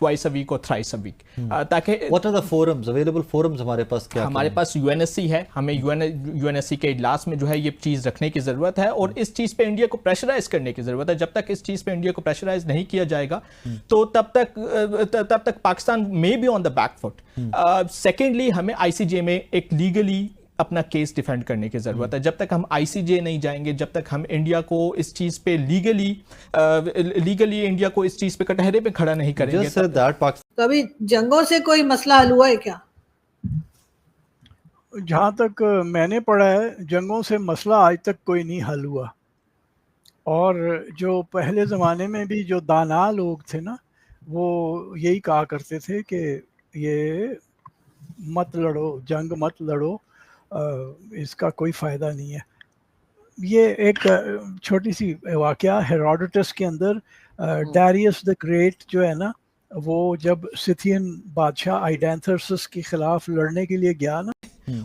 Twice a week और thrice a week, ताकि what are the forums available forums हमारे पास? क्या हमारे पास यूएनएससी है, हमें यूएनएससी के इजलास में जो है ये चीज़ रखने की ज़रूरत है, और इस चीज़ पे इंडिया को प्रेशराइज करने की ज़रूरत है। जब तक इस चीज़ पे इंडिया को प्रेशराइज नहीं किया जाएगा तो तब तक Pakistan may be on the back foot. Secondly, हमें आईसीजे में एक लीगली अपना केस डिफेंड करने की जरूरत है। जब तक हम आईसीजे नहीं जाएंगे, जब तक हम इंडिया को इस चीज पे लीगली इंडिया को इस चीज पे कटहरे पे खड़ा नहीं करेंगे। कभी जंगों से कोई मसला हल हुआ है क्या? जहाँ तक मैंने पढ़ा है, जंगों से मसला आज तक कोई नहीं हल हुआ। और जो पहले ज़माने में भी जो दाना लोग थे ना, वो यही कहा करते थे कि ये मत लड़ो, जंग मत लड़ो, इसका कोई फ़ायदा नहीं है। ये एक छोटी सी वाक़या, हेरोडोटस के अंदर डारियस द ग्रेट जो है ना, वो जब सिथियन बादशाह आइडेंथरसस के खिलाफ लड़ने के लिए गया ना,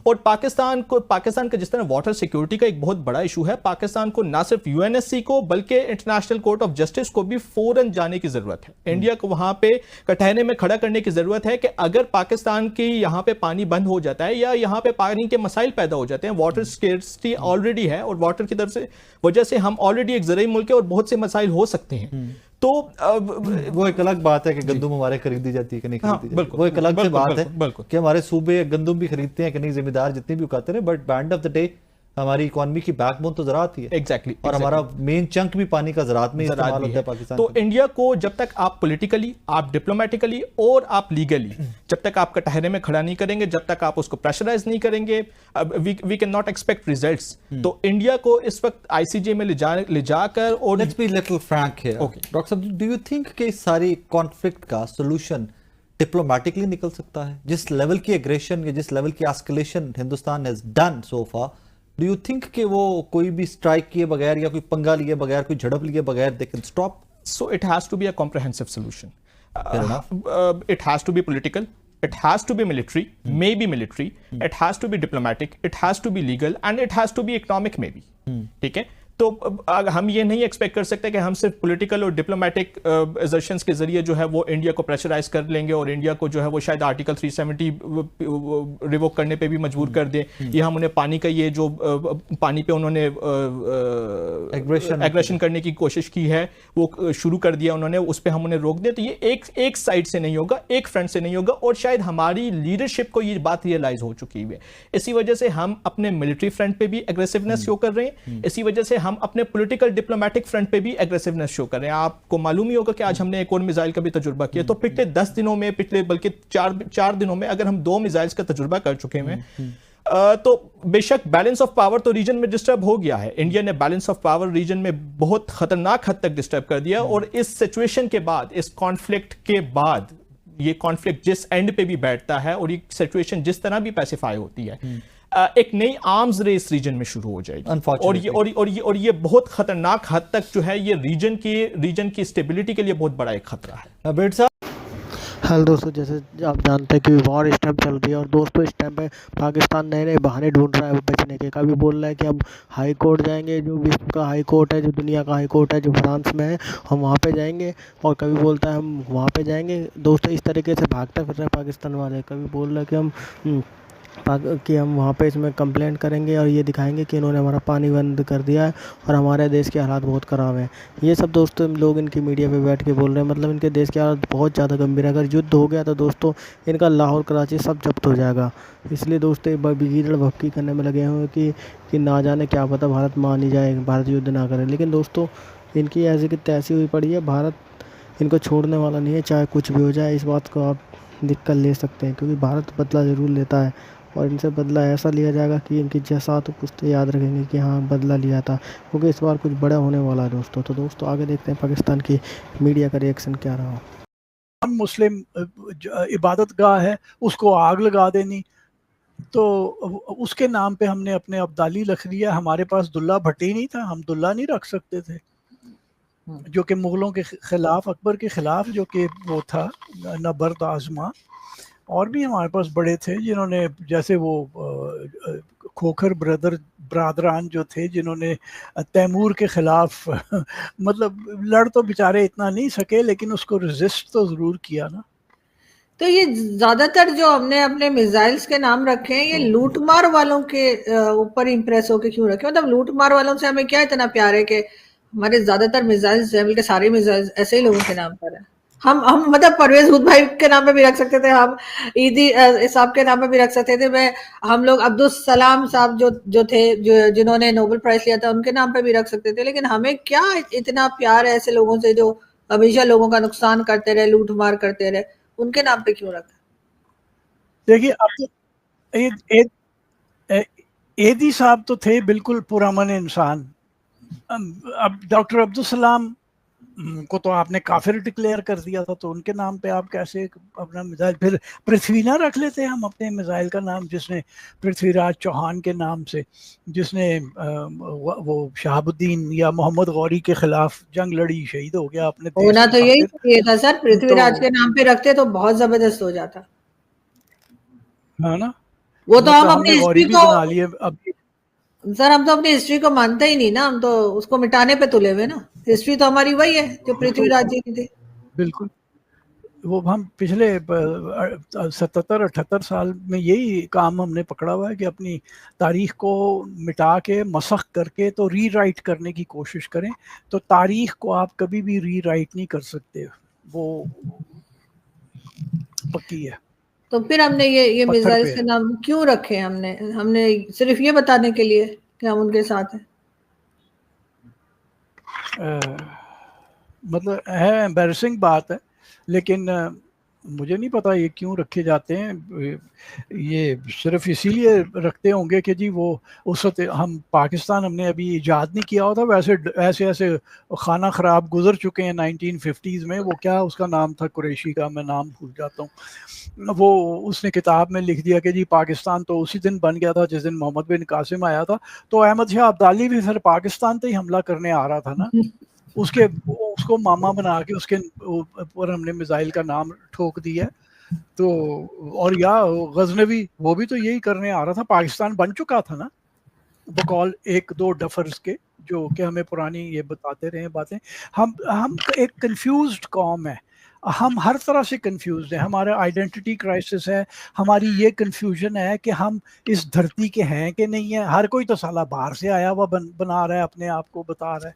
और पाकिस्तान का जिस तरह वाटर सिक्योरिटी का एक बहुत बड़ा इशू है, पाकिस्तान को ना सिर्फ यूएनएससी को बल्कि इंटरनेशनल कोर्ट ऑफ जस्टिस को भी फौरन जाने की जरूरत है। इंडिया को वहां पे कटहरे में खड़ा करने की जरूरत है कि अगर पाकिस्तान की यहां पे पानी बंद हो जाता है या यहां पे पानी के मसाइल पैदा हो जाते हैं, वाटर स्केर्सिटी ऑलरेडी है और वाटर की तरफ से वजह से हम ऑलरेडी एक ज़राई मुल्क है और बहुत से मसाइल हो सकते हैं। तो वो एक अलग बात है कि गंदम हमारे खरीदी जाती है कि नहीं खरीदी जाती, वो एक अलग से बात है कि हमारे सूबे गंदम भी खरीदते हैं कि नहीं, जिम्मेदार जितने भी उगाते हैं, but end of the day हमारी इकोनॉमी की बैकबोन तो ज़राअत ही है। एग्जैक्टली। और हमारा मेन चंक भी पानी का ज़राअत में इस्तेमाल होता है पाकिस्तान। तो इंडिया को जब तक आप पॉलिटिकली, आप डिप्लोमेटिकली और आप लीगली जब तक आप कटहरे में खड़ा नहीं करेंगे, जब तक आप उसको प्रेशराइज नहीं करेंगे, we can not expect results. तो इंडिया को इस वक्त आईसीजे में ले जाकर, और let's be little frank here doctor साहब, डू यू थिंक कि इस सारी कॉन्फ्लिक्ट का सोल्यूशन डिप्लोमेटिकली निकल सकता है? जिस लेवल की एग्रेशन या जिस लेवल की escalation Hindustan has done so far, do you think कि वो कोई भी स्ट्राइक किए बगैर या कोई पंगा लिए बगैर, कोई झड़प लिए बगैर they can stop? So it has to be a comprehensive solution. It has to be political, it has to be military, maybe military, it has to be diplomatic, it has to be legal, and it has to be economic maybe. ठीक है, तो हम ये नहीं expect कर सकते कि हम सिर्फ पॉलिटिकल और डिप्लोमेटिक एजर्शंस के जरिए जो है वो इंडिया को प्रेशराइज कर लेंगे और इंडिया को जो है वो शायद आर्टिकल 370 रिवोक करने पे भी मजबूर कर दें, या हम उन्हें पानी का ये जो पानी पे उन्होंने एग्रेशन करने की कोशिश की है वो शुरू कर दिया उन्होंने, उस पर हम उन्हें रोक दें। तो ये एक साइड से नहीं होगा, एक फ्रंट से नहीं होगा, और शायद हमारी लीडरशिप को ये बात रियलाइज हो चुकी है। इसी वजह से हम अपने मिलिट्री फ्रंट पे भी एग्रेसिवनेस शो कर रहे हैं, इसी वजह से हम अपने पॉलिटिकल डिप्लोमेटिक फ्रंट पे भी एग्रेसिवनेस शो कर रहे हैं। आपको मालूम ही होगा कि आज हमने एक और मिसाइल का भी तजुर्बा किया, तो पिछले 10 दिनों में, बल्कि 4 दिनों में अगर हम 2 मिसाइल्स का तजुर्बा कर चुके हैं, तो बेशक बैलेंस ऑफ पावर तो रीजन में डिस्टर्ब हो गया है। इंडिया ने बैलेंस ऑफ पावर रीजन में बहुत खतरनाक हद तक डिस्टर्ब कर दिया, और इस सिचुएशन के बाद, इस कॉन्फ्लिक्ट के बाद, ये कॉन्फ्लिक्ट जिस एंड पे भी बैठता है और ये सिचुएशन जिस तरह भी पैसिफाई होती है, एक नई आर्म्स रेस रीजन में शुरू हो जाएगी, और ये बहुत खतरनाक हद तक जो है ये रीजन की स्टेबिलिटी के लिए बहुत बड़ा एक खतरा है। हेलो दोस्तों, जैसे आप जानते हैं कि वॉर इस टाइम चल रही है, और दोस्तों इस टाइम पे पाकिस्तान नए नए बहाने ढूंढ रहा है बचने के। कभी बोल रहा है कि हम हाई कोर्ट जाएंगे, जो विश्व का हाई कोर्ट है, जो दुनिया का हाई कोर्ट है, जो फ्रांस में है, हम वहाँ पे जाएंगे, और कभी बोलता है हम वहाँ पे जाएंगे। दोस्तों इस तरीके से भागता फिर रहा है पाकिस्तान वाले। कभी बोल रहा है कि हम वहाँ पे इसमें कंप्लेंट करेंगे और ये दिखाएंगे कि इन्होंने हमारा पानी बंद कर दिया है और हमारे देश के हालात बहुत ख़राब हैं। ये सब दोस्तों लोग इनकी मीडिया पे बैठ के बोल रहे हैं, मतलब इनके देश के हालात बहुत ज़्यादा गंभीर है। अगर युद्ध हो गया तो दोस्तों इनका लाहौर कराची सब जब्त हो जाएगा। इसलिए दोस्तों बिगीड़ भक्की करने में लगे हुए कि ना जाने क्या पता भारत मान ही जाए, भारत युद्ध ना करे। लेकिन दोस्तों इनकी ऐसी की तैसी हुई पड़ी है, भारत इनको छोड़ने वाला नहीं है, चाहे कुछ भी हो जाए। इस बात को आप लिख कर ले सकते हैं, क्योंकि भारत बदला ज़रूर लेता है, और इनसे बदला ऐसा लिया जाएगा कि इनकी जैसा तो पुश्ते याद रखेंगे कि हाँ बदला लिया था, क्योंकि इस बार कुछ बड़ा होने वाला है दोस्तों। तो दोस्तों आगे देखते हैं पाकिस्तान की मीडिया का रिएक्शन क्या रहा। मुस्लिम इबादत गाह है, उसको आग लगा देनी, तो उसके नाम पे हमने अपने अब्दाली रख लिया। हमारे पास दुल्ला भट्टी नहीं था, हम दुल्ला नहीं रख सकते थे, जो कि मुग़लों के ख़िलाफ़, अकबर के ख़िलाफ़ जो कि वो था नबर्द आज़मा। और भी हमारे पास बड़े थे जिन्होंने, जैसे वो खोखर ब्रदर ब्रादरान जो थे जिन्होंने तैमूर के खिलाफ मतलब लड़ तो बेचारे इतना नहीं सके, लेकिन उसको रेजिस्ट तो ज़रूर किया ना। तो ये ज्यादातर जो हमने अपने मिसाइल्स के नाम रखे हैं, ये लूटमार वालों के ऊपर इम्प्रेस होके क्यों रखे? मतलब लूटमार वालों से हमें क्या इतना प्यार है कि हमारे ज्यादातर मिसाइल्स हैं, बल्कि सारे मिसाइल्स ऐसे ही लोगों के नाम पर है। हम मतलब परवेज हुद भाई के नाम पे भी रख सकते थे, हम ईदी साहब के नाम पे भी रख सकते थे, मैं हम लोग अब्दुल सलाम साहब जो थे, जिन्होंने नोबेल प्राइज लिया था, उनके नाम पे भी रख सकते थे। लेकिन हमें क्या इतना प्यार है ऐसे लोगों से जो हमेशा लोगों का नुकसान करते रहे, लूट मार करते रहे, उनके नाम पे क्यों रखा? देखिए, अब तो एदी साहब तो थे बिल्कुल पुरअमन इंसान। अब डॉक्टर अब्दुल सलाम को तो आपने काफिर डिक्लेयर कर दिया था, तो उनके नाम पे आप कैसे अपना मिसाइल? फिर पृथ्वी ना रख लेते हम अपने मिसाइल का नाम, जिसने पृथ्वीराज चौहान के नाम से, जिसने वो शहाबुद्दीन या मोहम्मद गौरी के खिलाफ जंग लड़ी, शहीद हो गया अपने देश होना की तो यही खातिर। चाहिए था सर, पृथ्वीराज तो के नाम पे रखते तो बहुत जबरदस्त हो जाता। है ना, वो तो हम मतलब अपनी हमने गौरी हिस्ट्री भी को, बना लिए अब। सर हम तो अपनी हिस्ट्री को मानते ही नहीं ना, हम तो उसको मिटाने पे तुले हुए ना। हिस्ट्री तो हमारी वही है जो तो पृथ्वीराज जी की थी। बिल्कुल, वो हम पिछले 77-78 साल में यही काम हमने पकड़ा हुआ है कि अपनी तारीख को मिटा के मसख करके तो रीराइट करने की कोशिश करें। तो तारीख को आप कभी भी रीराइट नहीं कर सकते, वो पक्की है, तो फिर हमने ये पत्थर मिसाइल्स पे के है। नाम क्यों रखे? हमने सिर्फ ये बताने के लिए कि हम उनके साथ हैं। मतलब है, एम्बैरसिंग बात है, लेकिन मुझे नहीं पता ये क्यों रखे जाते हैं। ये सिर्फ इसीलिए रखते होंगे कि जी वो उस वक्त हम पाकिस्तान हमने अभी इजाद नहीं किया होता, वैसे ऐसे ऐसे खाना ख़राब गुजर चुके हैं 1950s में। वो क्या उसका नाम था, कुरैशी का, मैं नाम भूल जाता हूँ। वो उसने किताब में लिख दिया कि जी पाकिस्तान तो उसी दिन बन गया था जिस दिन मोहम्मद बिन कासिम आया था। तो अहमद शाह अब्दाली भी फिर पाकिस्तान पे ही हमला करने आ रहा था ना, उसको मामा बना के उसके ऊपर हमने मिसाइल का नाम ठोक दिया। तो और या गजनवी वो भी तो यही करने आ रहा था, पाकिस्तान बन चुका था ना बकौल एक दो डफर्स के, जो कि हमें पुरानी ये बताते रहे बातें। हम एक कंफ्यूज्ड कौम है, हम हर तरह से कंफ्यूज्ड है, हमारा आइडेंटिटी क्राइसिस है, हमारी ये कंफ्यूजन है कि हम इस धरती के हैं कि नहीं है। हर कोई तो साला बाहर से आया हुआ बना रहा है, अपने आप को बता रहा है।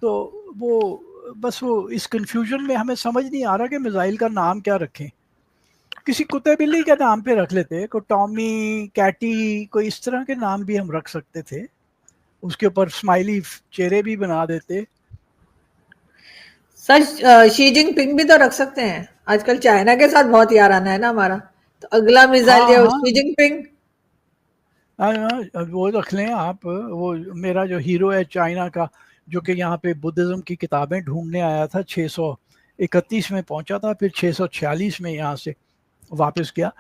तो वो बस वो इस कंफ्यूजन में हमें समझ नहीं आ रहा कि मिसाइल का नाम क्या रखें। किसी कुत्ते बिल्ली के नाम पे रख लेते, कोई टॉमी, कैटी, कोई इस तरह के नाम भी हम रख सकते थे, उसके ऊपर स्माइली चेहरे भी बना देते। सर शी जिनपिंग भी तो रख सकते हैं, आजकल चाइना के साथ बहुत याराना है ना हमारा, तो अगला मिसाइल हाँ जो हाँ, शी जिनपिंग। वो रख लें आप। वो मेरा जो हीरो है चाइना का, जो कि यहाँ पे बुद्धिज्म की किताबें ढूंढने आया था, 631 में पहुंचा था, फिर 646 में यहाँ से वापस गया।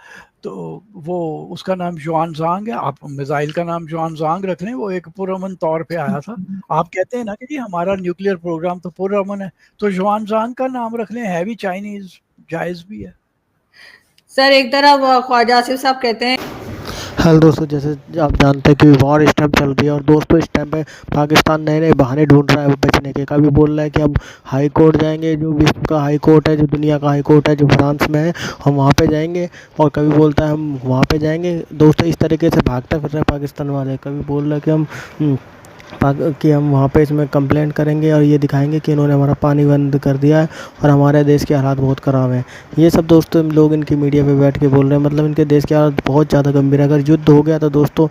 तो वो उसका नाम जुआनजांग है, आप मिसाइल का नाम जुआनजांग रख लें। वो एक पुरअमन तौर पे आया था। आप कहते हैं ना कि जी हमारा न्यूक्लियर प्रोग्राम तो पुरअमन है, तो जुआनजांग का नाम रख लें, है भी चाइनीज, जायज़ भी है। सर एक तरफ ख्वाजा आसिफ साहब कहते हैं, हेलो दोस्तों, जैसे आप जानते हैं कि वॉर इस टाइम चल रही है और दोस्तों इस टाइम पे पाकिस्तान नए नए बहाने ढूंढ रहा है बचने के। कभी बोल रहा है कि हम हाई कोर्ट जाएंगे, जो विश्व का हाई कोर्ट है, जो दुनिया का हाई कोर्ट है, जो फ्रांस में है, हम वहाँ पे जाएंगे। और कभी बोलता है हम वहाँ पे जाएंगे। दोस्तों इस तरीके से भागता फिर रहे हैं पाकिस्तान वाले। कभी बोल रहा है कि हम वहाँ पे इसमें कंप्लेंट करेंगे और ये दिखाएंगे कि इन्होंने हमारा पानी बंद कर दिया है और हमारे देश के हालात बहुत ख़राब हैं। ये सब दोस्तों लोग इनकी मीडिया पे बैठ के बोल रहे हैं, मतलब इनके देश के हालात बहुत ज़्यादा गंभीर है। अगर युद्ध हो गया तो दोस्तों